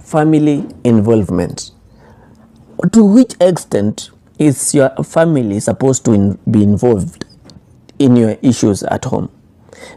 family involvement. To which extent is your family supposed to be involved in your issues at home?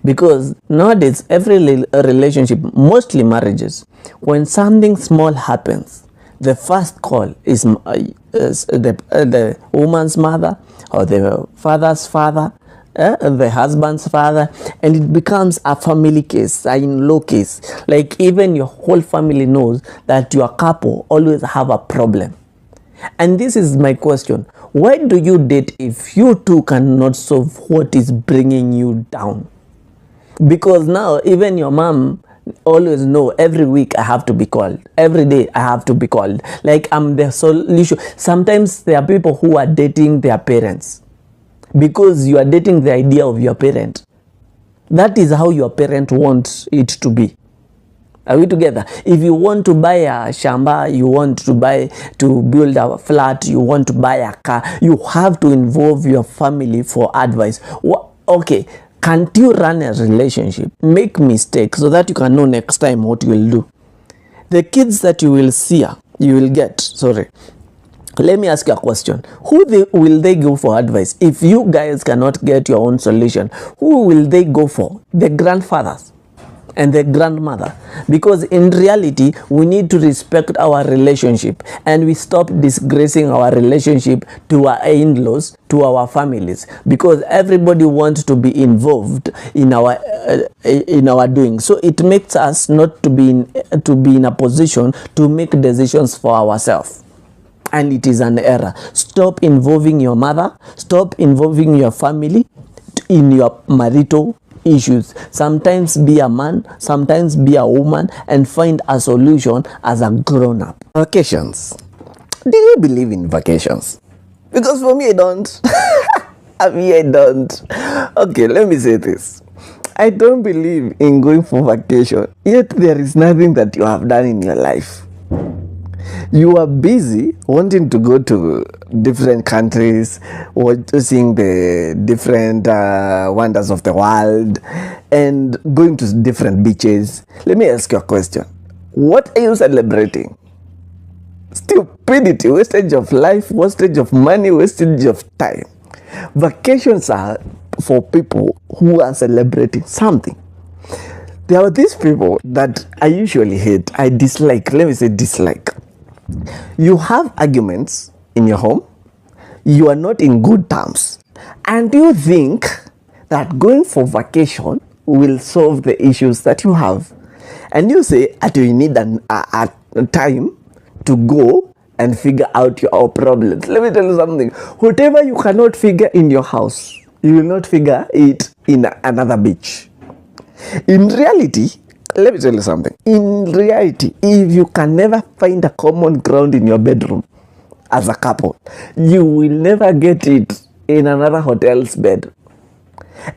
Because nowadays, every relationship, mostly marriages, when something small happens, the first call is the woman's mother or the father's father, the husband's father, and it becomes a family case, an in-law case. Like even your whole family knows that your couple always have a problem. And this is my question. Why do you date if you two cannot solve what is bringing you down? Because now even your mom always know every week I have to be called. Every day I have to be called. Like I'm the solution. Sometimes there are people who are dating their parents because you are dating the idea of your parent. That is how your parent wants it to be. Are we together? If you want to buy a shamba, you want to build a flat, you want to buy a car, you have to involve your family for advice. Okay, can't you run a relationship, make mistakes so that you can know next time what you will do? The kids that you will get, let me ask you a question. Will they go for advice? If you guys cannot get your own solution, who will they go for? The grandfathers and the grandmother. Because in reality, we need to respect our relationship and we stop disgracing our relationship to our in-laws, to our families, because everybody wants to be involved in our doing. So it makes us not to be in a position to make decisions for ourselves. And it is an error. Stop involving your mother, stop involving your family in your marital issues. Sometimes be a man, sometimes be a woman, and find a solution as a grown-up. Vacations. Do you believe in vacations? Because for me, I don't. I don't. Okay, let me say this. I don't believe in going for vacation, yet there is nothing that you have done in your life. You are busy wanting to go to different countries or seeing the different wonders of the world and going to different beaches. Let me ask you a question. What are you celebrating? Stupidity, wastage of life, wastage of money, wastage of time. Vacations are for people who are celebrating something. There are these people that I usually hate. I dislike. Let me say dislike. You have arguments in your home, you are not in good terms, and you think that going for vacation will solve the issues that you have. And you say that you need a time to go and figure out your problems. Let me tell you something. Whatever you cannot figure in your house, you will not figure it in another beach. In reality, let me tell you something. In reality, if you can never find a common ground in your bedroom as a couple, you will never get it in another hotel's bed.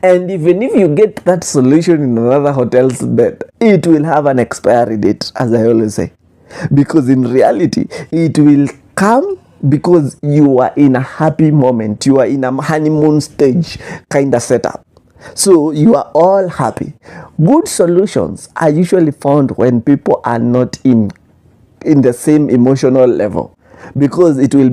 And even if you get that solution in another hotel's bed, it will have an expiry date, as I always say. Because in reality, it will come because you are in a happy moment. You are in a honeymoon stage kind of setup. So you are all happy. Good solutions are usually found when people are not in the same emotional level, because it will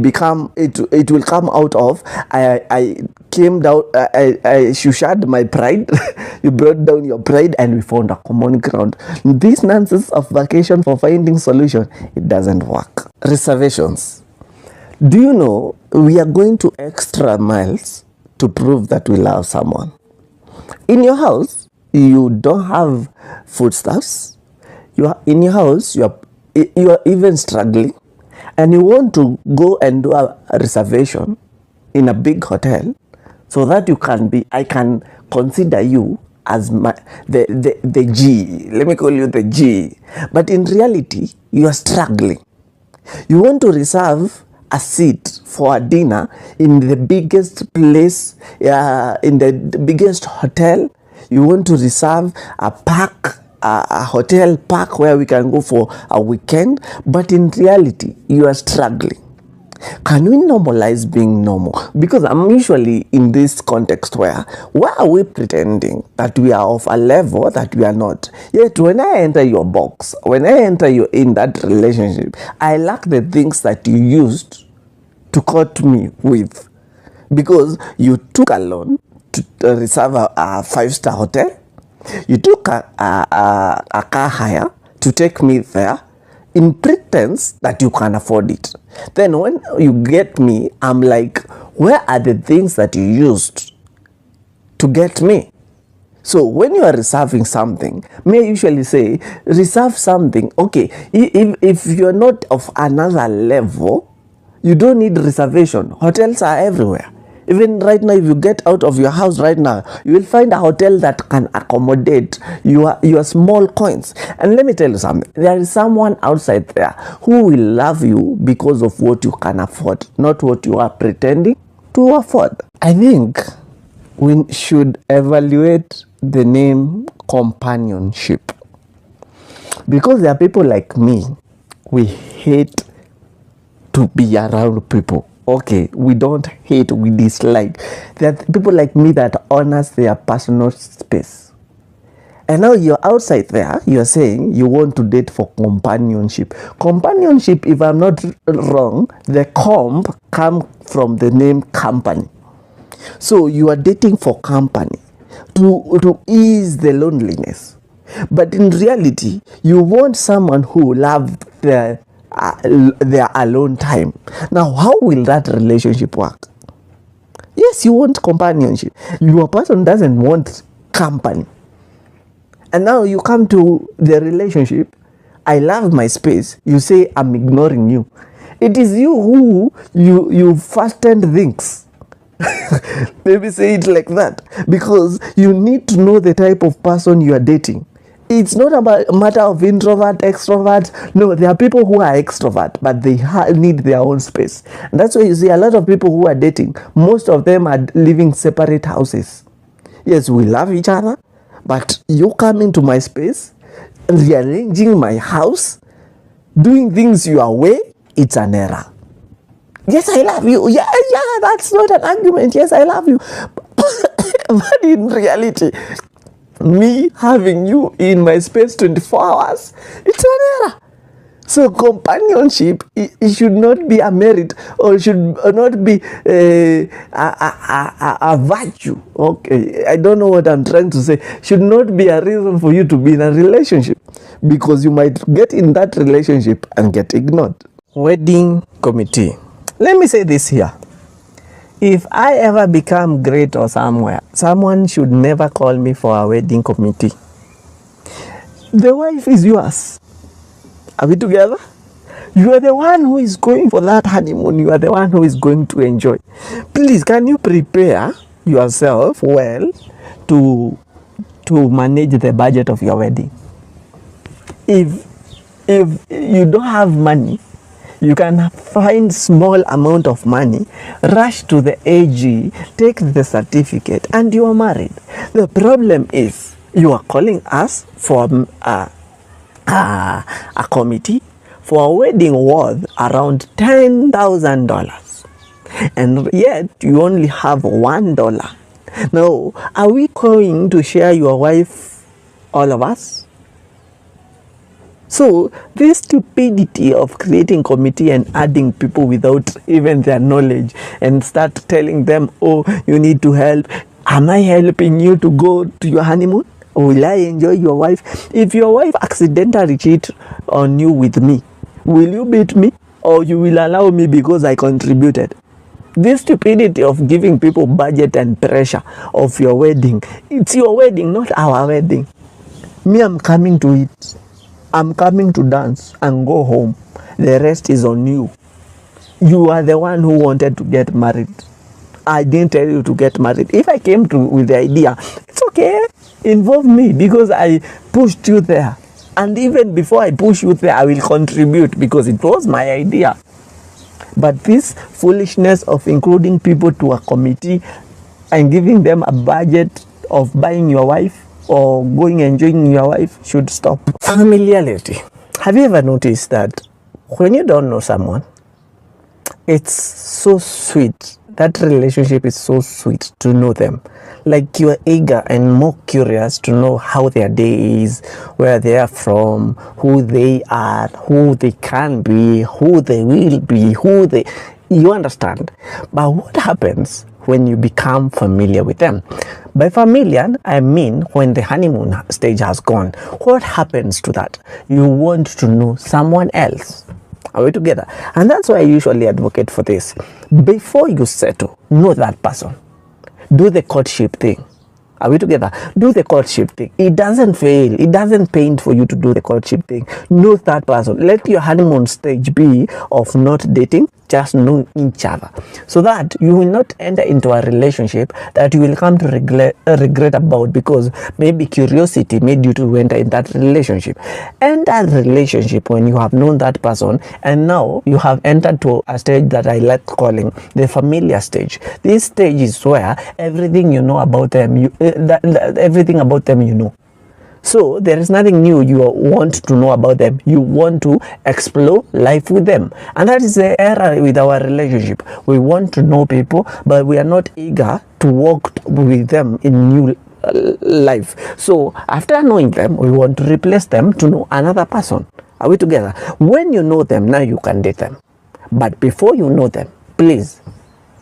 come out of I came down, I shushed my pride. You brought down your pride and we found a common ground. This nonsense of vacation for finding solution, it doesn't work. Reservations. Do you know we are going to extra miles to prove that we love someone? In your house, you don't have foodstuffs. In your house, you are even struggling, and you want to go and do a reservation in a big hotel so that I can consider you as the G. Let me call you the G. But in reality, you are struggling. You want to reserve a seat for a dinner in the biggest place, in the biggest hotel. You want to reserve a hotel park where we can go for a weekend, but in reality, you are struggling. Can we normalize being normal? Because I'm usually in this context where, why are we pretending that we are of a level that we are not? Yet when I enter your box, when I enter you in that relationship, I lack the things that you used to court me with. Because you took a loan to reserve a 5-star hotel, you took a car hire to take me there, in pretense that you can afford it. Then when you get me, I'm like, where are the things that you used to get me? So when you are reserving something, may I usually say, reserve something. Okay, if you're not of another level, you don't need reservation. Hotels are everywhere. Even right now, if you get out of your house right now, you will find a hotel that can accommodate your small coins. And let me tell you something. There is someone outside there who will love you because of what you can afford, not what you are pretending to afford. I think we should evaluate the name companionship. Because there are people like me, we hate to be around people. Okay, we don't hate, we dislike. There are people like me that honors their personal space. And now you're outside there, you're saying you want to date for companionship. Companionship, if I'm not wrong, the comp come from the name company. So you are dating for company to ease the loneliness. But in reality, you want someone who loves their alone time. Now, how will that relationship work? Yes, you want companionship. Your person doesn't want company. And now you come to the relationship. I love my space. You say, I'm ignoring you. It is you who you fastened things. Maybe say it like that. Because you need to know the type of person you are dating. It's not about a matter of introvert, extrovert. No, there are people who are extrovert, but they need their own space. And that's why you see a lot of people who are dating. Most of them are living separate houses. Yes, we love each other, but you come into my space, rearranging my house, doing things your way, it's an error. Yes, I love you. Yeah, that's not an argument. Yes, I love you. But in reality, me having you in my space 24 hours, it's an error. So companionship, it should not be a merit, or should not be a virtue. Okay, I don't know what I'm trying to say. Should not be a reason for you to be in a relationship, because you might get in that relationship and get ignored. Wedding committee. Let me say this here. If I ever become great or somewhere, someone should never call me for a wedding committee. The wife is yours. Are we together? You are the one who is going for that honeymoon. You are the one who is going to enjoy. Please, can you prepare yourself well to manage the budget of your wedding? If you don't have money, you can find small amount of money, rush to the AG, take the certificate, and you are married. The problem is you are calling us for a committee for a wedding worth around $10,000, and yet you only have $1. Now, are we going to share your wife, all of us? So this stupidity of creating committee and adding people without even their knowledge, and start telling them, oh, you need to help. Am I helping you to go to your honeymoon? Or will I enjoy your wife? If your wife accidentally cheat on you with me, will you beat me? Or you will allow me because I contributed? This stupidity of giving people budget and pressure of your wedding. It's your wedding, not our wedding. Me, I'm coming to it. I'm coming to dance and go home. The rest is on you. You are the one who wanted to get married. I didn't tell you to get married. If I came with the idea, it's okay. Involve me, because I pushed you there. And even before I push you there, I will contribute because it was my idea. But this foolishness of including people to a committee and giving them a budget of buying your wife or going enjoying your wife should stop. Familiarity. Have you ever noticed that when you don't know someone, It's so sweet. That relationship is so sweet to know them. Like you are eager and more curious to know how their day is, where they are from, who they are, who they can be, who they will be, you understand. But what happens when you become familiar with them? By familiar, I mean when the honeymoon stage has gone. What happens to that? You want to know someone else. Are we together? And that's why I usually advocate for this. Before you settle, know that person. Do the courtship thing. Are we together? Do the courtship thing. It doesn't fail. It doesn't pain for you to do the courtship thing. Know that person. Let your honeymoon stage be of not dating, just know each other. So that you will not enter into a relationship that you will come to regret about, because maybe curiosity made you to enter in that relationship. Enter a relationship when you have known that person, and now you have entered to a stage that I like calling the familiar stage. This stage is where everything you know about them, everything about them you know. So there is nothing new you want to know about them. You want to explore life with them. And that is the error with our relationship. We want to know people, but we are not eager to walk with them in new life. So after knowing them, we want to replace them to know another person. Are we together? When you know them, now you can date them. But before you know them, please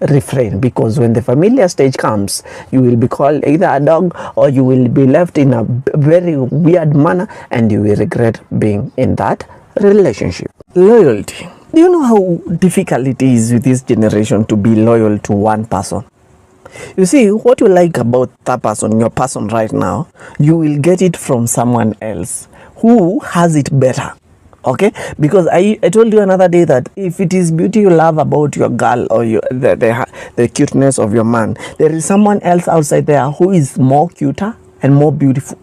refrain, because when the familiar stage comes, you will be called either a dog, or you will be left in a very weird manner, and you will regret being in that relationship. Loyalty. Do you know how difficult it is with this generation to be loyal to one person? You see, what you like about that person, your person right now, you will get it from someone else who has it better. Okay, because I told you another day that if it is beauty you love about your girl, or the cuteness of your man, there is someone else outside there who is more cuter and more beautiful.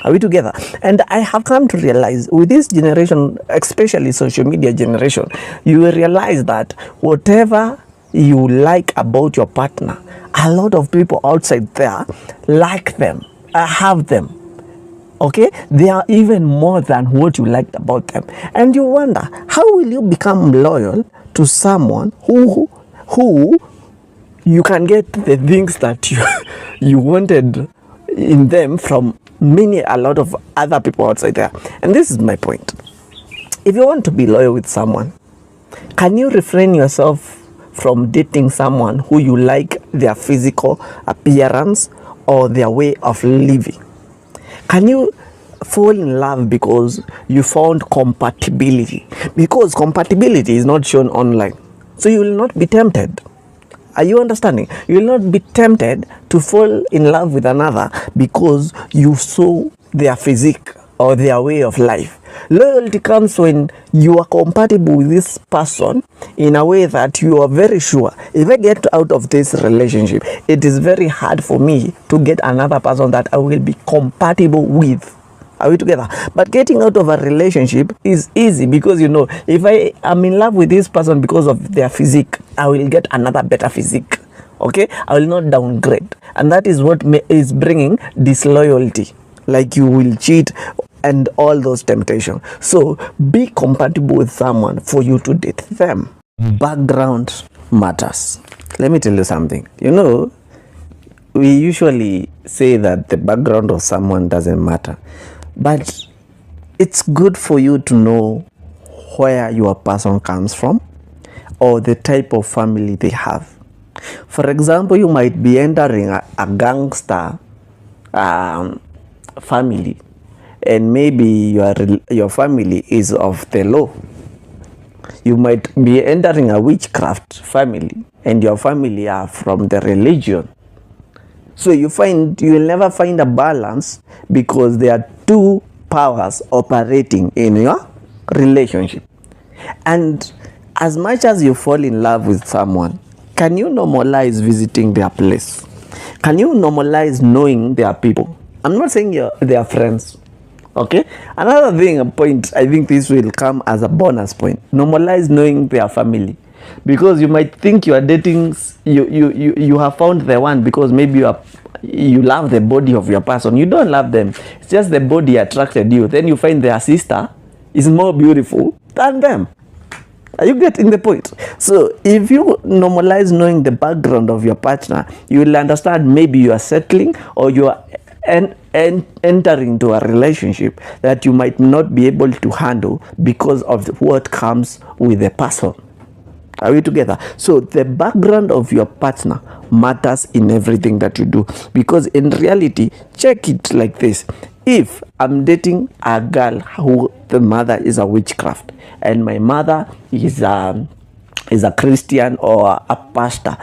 Are we together? And I have come to realize with this generation, especially social media generation, you will realize that whatever you like about your partner, a lot of people outside there like them, have them. Okay, they are even more than what you liked about them, and you wonder, how will you become loyal to someone who you can get the things that you wanted in them from a lot of other people outside there? And this is my point. If you want to be loyal with someone, can you refrain yourself from dating someone who you like their physical appearance or their way of living? Can you fall in love because you found compatibility? Because compatibility is not shown online. So you will not be tempted. Are you understanding? You will not be tempted to fall in love with another because you saw their physique or their way of life. Loyalty comes when you are compatible with this person in a way that you are very sure, if I get out of this relationship, it is very hard for me to get another person that I will be compatible with. Are we together? But getting out of a relationship is easy, because you know, if I am in love with this person because of their physique, I will get another better physique. Okay, I will not downgrade, and that is what is bringing disloyalty. Like you will cheat and all those temptations. So be compatible with someone for you to date them. Background matters. Let me tell you something. You know, we usually say that the background of someone doesn't matter, but it's good for you to know where your person comes from or the type of family they have. For example, you might be entering a gangster family, and maybe your family is of the law. You might be entering a witchcraft family, and your family are from the religion. So you will never find a balance, because there are two powers operating in your relationship. And as much as you fall in love with someone, can you normalize visiting their place? Can you normalize knowing their people? I'm not saying they are friends. Okay, another thing, a point, I think this will come as a bonus point. Normalize knowing their family, because you might think you are dating, you have found the one because maybe you love the body of your person. You don't love them, it's just the body attracted you. Then you find their sister is more beautiful than them. Are you getting the point? So if you normalize knowing the background of your partner, you will understand maybe you are settling or you are entering into a relationship that you might not be able to handle because of what comes with the person. Are we together? So the background of your partner matters in everything that you do, because in reality, check it like this: if I'm dating a girl who the mother is a witchcraft and my mother is a Christian or a pastor,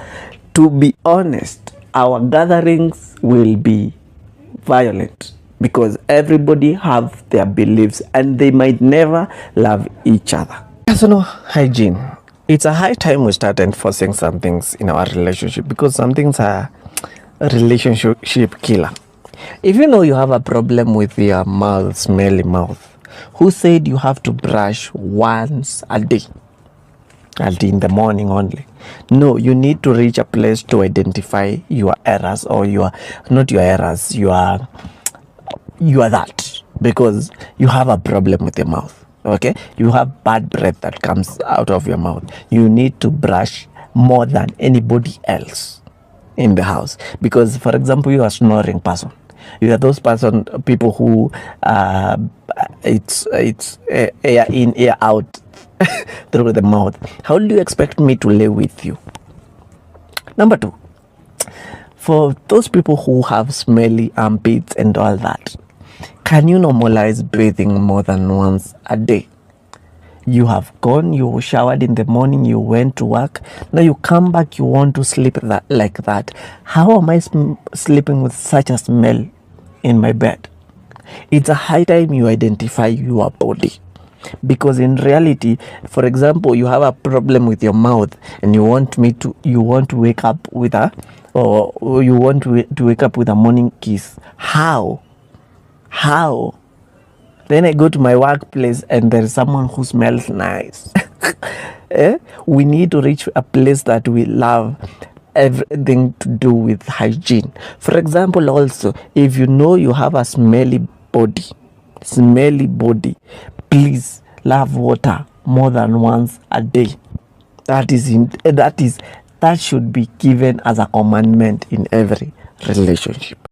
to be honest, our gatherings will be violent, because everybody have their beliefs and they might never love each other. Personal hygiene. It's a high time we start enforcing some things in our relationship, because some things are a relationship killer. If you know you have a problem with your mouth, smelly mouth, who said you have to brush once a day? And in the morning only? No, you need to reach a place to identify your errors, or not your errors, you are that, because you have a problem with your mouth. Okay, you have bad breath that comes out of your mouth. You need to brush more than anybody else in the house, because, for example, you are a snoring person. You are those people who it's air in, air out through the mouth. How do you expect me to live with you? Number two, for those people who have smelly armpits and all that, can you normalize breathing more than once a day? You have gone, you showered in the morning, you went to work, now you come back, you want to sleep like that. How am I sleeping with such a smell in my bed? It's a high time you identify your body, because in reality, for example, you have a problem with your mouth and you want to wake up with a morning kiss. How? Then I go to my workplace and there's someone who smells nice. We need to reach a place that we love everything to do with hygiene. For example, also, if you know you have a smelly body, please love water more than once a day. That should be given as a commandment in every relationship.